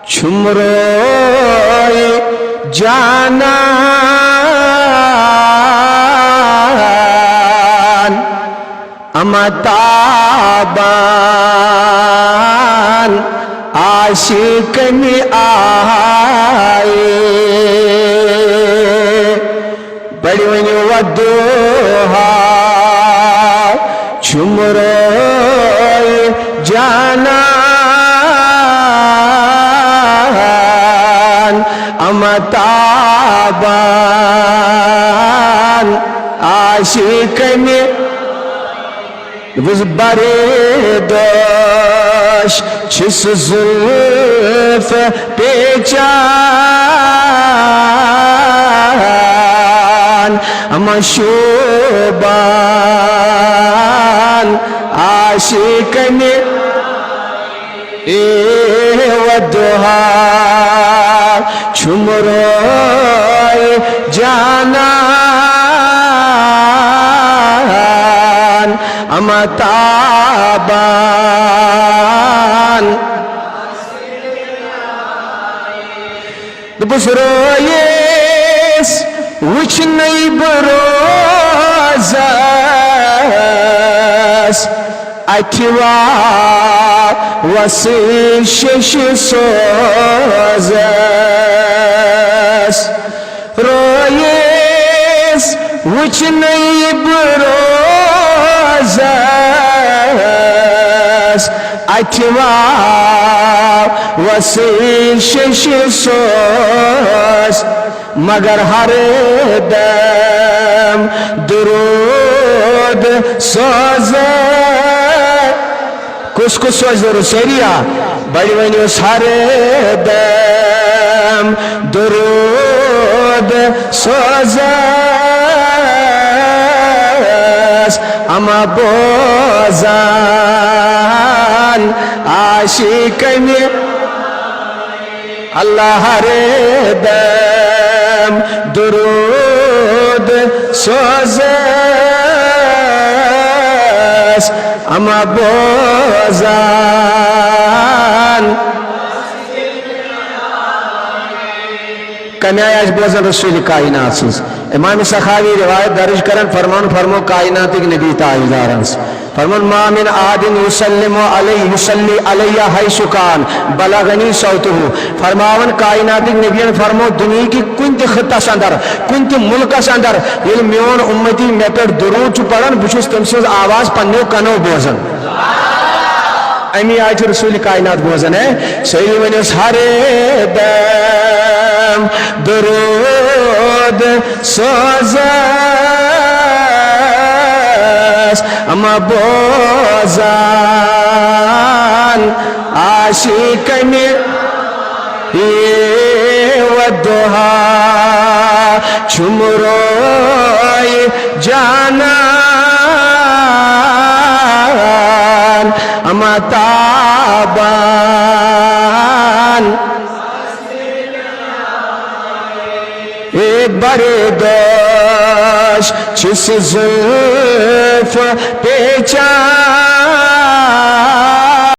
छुमरोए जानान अमताबान आशिक में आए बड़ी वनी वदोहा छुमरोए जानान अमताबान आशिक में बरे दोष छिस जुल्फ पेचान अमशोबान आशिक में वदुहा छुमरोए जानान अमताबान बुसरोयेस वुच नई बरोज़स अठवा वसी शिश सोज़स रोयेस वुच नई बरोज़स अठवा वसी शिश सोज़ मगर हर दम दुरूद सोज़ कुछ सोच रुसरिया बड़ी वनी हर दम दुरूद सोज़ अमा बोज़ान आशिक में अल्लाह हर दम दुरूद सोज़स अमा बोज़ान कन्यायाज बोज़न रसूल कायनात सुस इमाम सखावी रिवायत दर्ज करन फरमान फरमो कायनात के नबी ताजदारन फरमान मा मिन आदिन युसल्लिमु अलैहि युसल्ली अलैया हैशुकान बलगनी सौतुहु फरमावन कायनात के नबी फरमो दुनिया की कुंत खत्तास अंदर कुंत मुल्कस अंदर ये मियोन उम्मती मे पे दुरूद पढ़न बुछुस तमस आवाज पन्नो कनो बोजन अमी आज रसूल कायनात बोजन है सही वनिस हरे दम दुरूद सोज़स अमा बोज़ान आशिक में वदुहा छुमरोए जानान अमताबान एक बरे दोष छिस जुल्फ पेचा